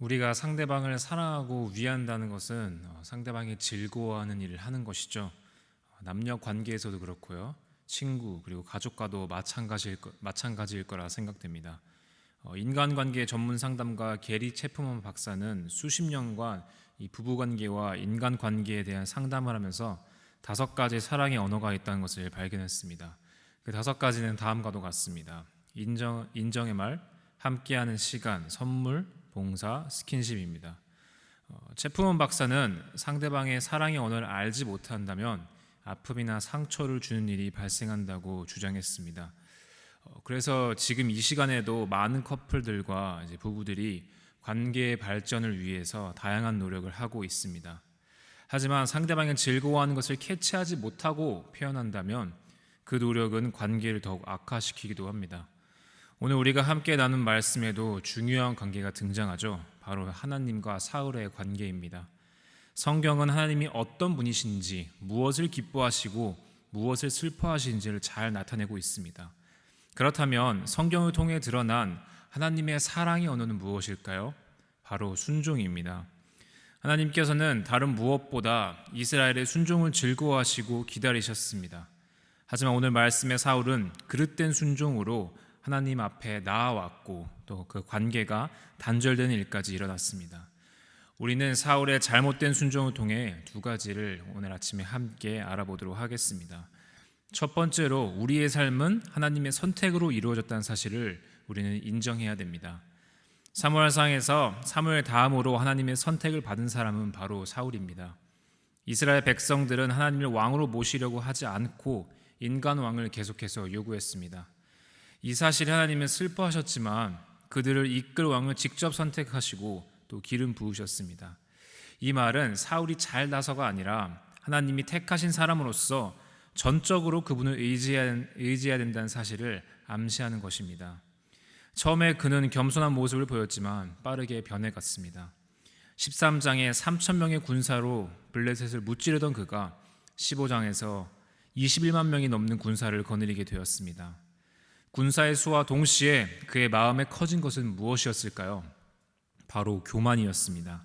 우리가 상대방을 사랑하고 위한다는 것은 상대방이 즐거워하는 일을 하는 것이죠. 남녀 관계에서도 그렇고요. 친구 그리고 가족과도 마찬가지일 거라 생각됩니다. 인간관계 전문 상담가 게리 체프먼 박사는 수십 년간 이 부부관계와 인간관계에 대한 상담을 하면서 5가지 사랑의 언어가 있다는 것을 발견했습니다. 그 5가지는 다음과도 같습니다. 인정의 말, 함께하는 시간, 선물, 봉사, 스킨십입니다. 체프먼 박사는 상대방의 사랑의 언어를 알지 못한다면 아픔이나 상처를 주는 일이 발생한다고 주장했습니다. 그래서 지금 이 시간에도 많은 커플들과 부부들이 관계의 발전을 위해서 다양한 노력을 하고 있습니다. 하지만 상대방이 즐거워하는 것을 캐치하지 못하고 표현한다면 그 노력은 관계를 더욱 악화시키기도 합니다. 오늘 우리가 함께 나눈 말씀에도 중요한 관계가 등장하죠. 바로 하나님과 사울의 관계입니다. 성경은 하나님이 어떤 분이신지, 무엇을 기뻐하시고 무엇을 슬퍼하시는지를 잘 나타내고 있습니다. 그렇다면 성경을 통해 드러난 하나님의 사랑의 언어는 무엇일까요? 바로 순종입니다. 하나님께서는 다른 무엇보다 이스라엘의 순종을 즐거워하시고 기다리셨습니다. 하지만 오늘 말씀의 사울은 그릇된 순종으로 하나님 앞에 나아왔고 또 그 관계가 단절되는 일까지 일어났습니다. 우리는 사울의 잘못된 순종을 통해 2가지를 오늘 아침에 함께 알아보도록 하겠습니다. 첫 번째로 우리의 삶은 하나님의 선택으로 이루어졌다는 사실을 우리는 인정해야 됩니다. 사무엘상에서 사무엘 다음으로 하나님의 선택을 받은 사람은 바로 사울입니다. 이스라엘 백성들은 하나님을 왕으로 모시려고 하지 않고 인간 왕을 계속해서 요구했습니다. 이 사실에 하나님은 슬퍼하셨지만 그들을 이끌 왕을 직접 선택하시고 또 기름 부으셨습니다. 이 말은 사울이 잘 나서가 아니라 하나님이 택하신 사람으로서 전적으로 그분을 의지해야 된다는 사실을 암시하는 것입니다. 처음에 그는 겸손한 모습을 보였지만 빠르게 변해갔습니다. 13장에 3,000명의 군사로 블레셋을 무찌르던 그가 15장에서 21만 명이 넘는 군사를 거느리게 되었습니다. 군사의 수와 동시에 그의 마음에 커진 것은 무엇이었을까요? 바로 교만이었습니다.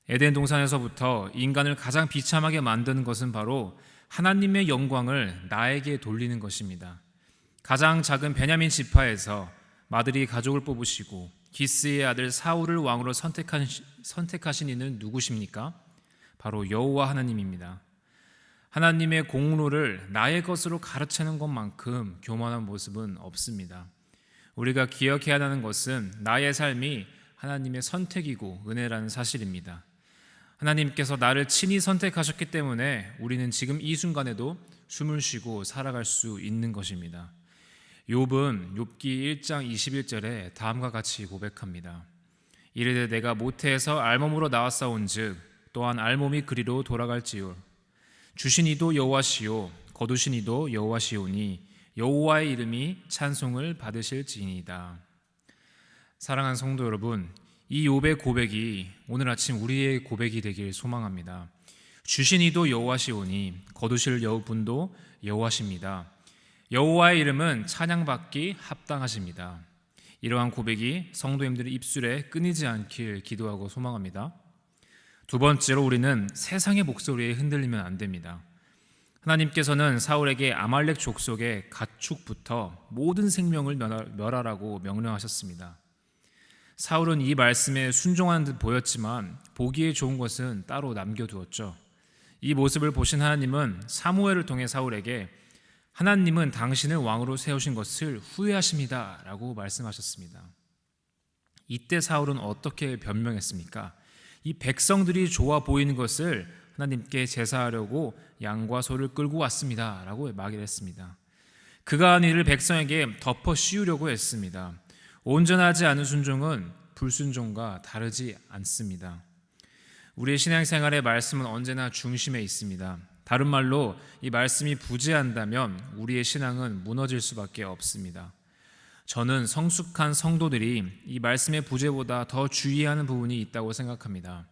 에덴 동산에서부터 인간을 가장 비참하게 만드는 것은 바로 하나님의 영광을 나에게 돌리는 것입니다. 가장 작은 베냐민 지파에서 마들이 가족을 뽑으시고 기스의 아들 사울을 왕으로 선택하신 이는 누구십니까? 바로 여호와 하나님입니다. 하나님의 공로를 나의 것으로 가르치는 것만큼 교만한 모습은 없습니다. 우리가 기억해야 하는 것은 나의 삶이 하나님의 선택이고 은혜라는 사실입니다. 하나님께서 나를 친히 선택하셨기 때문에 우리는 지금 이 순간에도 숨을 쉬고 살아갈 수 있는 것입니다. 욥은 욥기 1장 21절에 다음과 같이 고백합니다. 이르되 내가 모태에서 알몸으로 나왔사온즉 또한 알몸이 그리로 돌아갈지요. 주신 이도 여호와시요 거두신 이도 여호와시오니 여호와의 이름이 찬송을 받으실지니이다. 사랑하는 성도 여러분, 이 욥의 고백이 오늘 아침 우리의 고백이 되길 소망합니다. 주신 이도 여호와시오니 거두실 여호분도 여호와십니다. 여호와의 이름은 찬양받기 합당하십니다. 이러한 고백이 성도님들의 입술에 끊이지 않길 기도하고 소망합니다. 두 번째로 우리는 세상의 목소리에 흔들리면 안 됩니다. 하나님께서는 사울에게 아말렉 족속의 가축부터 모든 생명을 멸하라고 명령하셨습니다. 사울은 이 말씀에 순종하는 듯 보였지만 보기에 좋은 것은 따로 남겨두었죠. 이 모습을 보신 하나님은 사무엘을 통해 사울에게 하나님은 당신을 왕으로 세우신 것을 후회하십니다 라고 말씀하셨습니다. 이때 사울은 어떻게 변명했습니까? 이 백성들이 좋아 보이는 것을 하나님께 제사하려고 양과 소를 끌고 왔습니다 라고 말을 했습니다. 그가 한 일을 백성에게 덮어 씌우려고 했습니다. 온전하지 않은 순종은 불순종과 다르지 않습니다. 우리의 신앙생활의 말씀은 언제나 중심에 있습니다. 다른 말로 이 말씀이 부재한다면 우리의 신앙은 무너질 수밖에 없습니다. 저는 성숙한 성도들이 이 말씀의 부재보다 더 주의하는 부분이 있다고 생각합니다.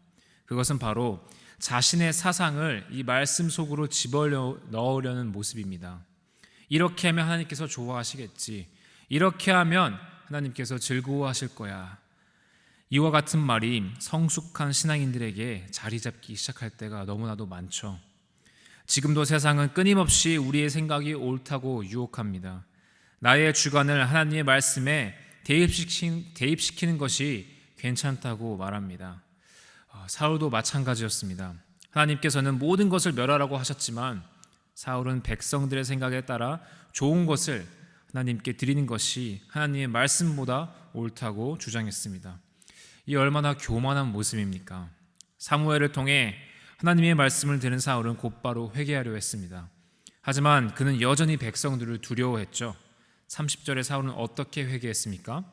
그것은 바로 자신의 사상을 이 말씀 속으로 집어넣으려는 모습입니다. 이렇게 하면 하나님께서 좋아하시겠지. 이렇게 하면 하나님께서 즐거워하실 거야. 이와 같은 말이 성숙한 신앙인들에게 자리 잡기 시작할 때가 너무나도 많죠. 지금도 세상은 끊임없이 우리의 생각이 옳다고 유혹합니다. 나의 주관을 하나님의 말씀에 대입시키는 것이 괜찮다고 말합니다. 사울도 마찬가지였습니다. 하나님께서는 모든 것을 멸하라고 하셨지만 사울은 백성들의 생각에 따라 좋은 것을 하나님께 드리는 것이 하나님의 말씀보다 옳다고 주장했습니다. 이 얼마나 교만한 모습입니까? 사무엘을 통해 하나님의 말씀을 들은 사울은 곧바로 회개하려 했습니다. 하지만 그는 여전히 백성들을 두려워했죠. 30절에 사울은 어떻게 회개했습니까?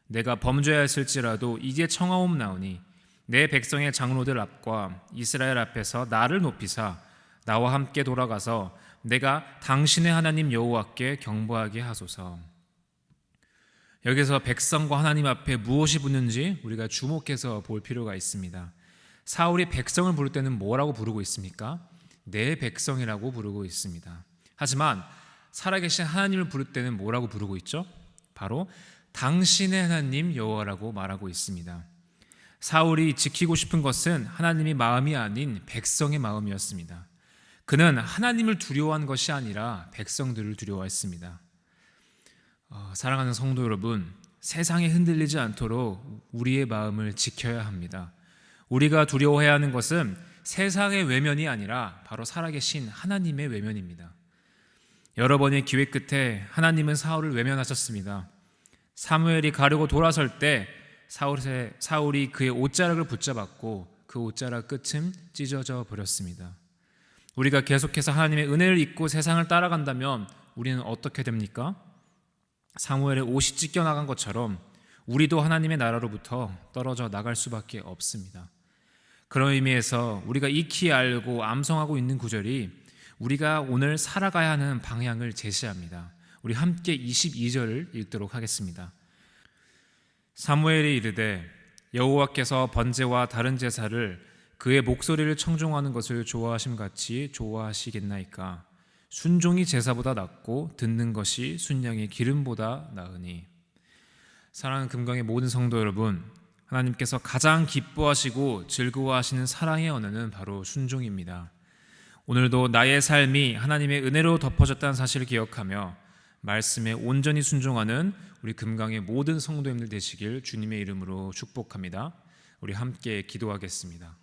내가 범죄하였을지라도 이제 청하옵나오니 내 백성의 장로들 앞과 이스라엘 앞에서 나를 높이사 나와 함께 돌아가서 내가 당신의 하나님 여호와께 경배하게 하소서. 여기서 백성과 하나님 앞에 무엇이 붙는지 우리가 주목해서 볼 필요가 있습니다. 사울이 백성을 부를 때는 뭐라고 부르고 있습니까? 내 백성이라고 부르고 있습니다. 하지만 살아계신 하나님을 부를 때는 뭐라고 부르고 있죠? 바로 당신의 하나님 여호와라고 말하고 있습니다. 사울이 지키고 싶은 것은 하나님의 마음이 아닌 백성의 마음이었습니다. 그는 하나님을 두려워한 것이 아니라 백성들을 두려워했습니다. 사랑하는 성도 여러분, 세상에 흔들리지 않도록 우리의 마음을 지켜야 합니다. 우리가 두려워해야 하는 것은 세상의 외면이 아니라 바로 살아계신 하나님의 외면입니다. 여러 번의 기회 끝에 하나님은 사울을 외면하셨습니다. 사무엘이 가려고 돌아설 때 사울이 그의 옷자락을 붙잡았고 그 옷자락 끝은 찢어져 버렸습니다. 우리가 계속해서 하나님의 은혜를 잊고 세상을 따라간다면 우리는 어떻게 됩니까? 사무엘의 옷이 찢겨나간 것처럼 우리도 하나님의 나라로부터 떨어져 나갈 수밖에 없습니다. 그런 의미에서 우리가 익히 알고 암송하고 있는 구절이 우리가 오늘 살아가야 하는 방향을 제시합니다. 우리 함께 22절을 읽도록 하겠습니다. 사무엘이 이르되 여호와께서 번제와 다른 제사를 그의 목소리를 청종하는 것을 좋아하심같이 좋아하시겠나이까. 순종이 제사보다 낫고 듣는 것이 순양의 기름보다 나으니. 사랑하는 금강의 모든 성도 여러분, 하나님께서 가장 기뻐하시고 즐거워하시는 사랑의 언어는 바로 순종입니다. 오늘도 나의 삶이 하나님의 은혜로 덮어졌다는 사실을 기억하며 말씀에 온전히 순종하는 우리 금강의 모든 성도님들 되시길 주님의 이름으로 축복합니다. 우리 함께 기도하겠습니다.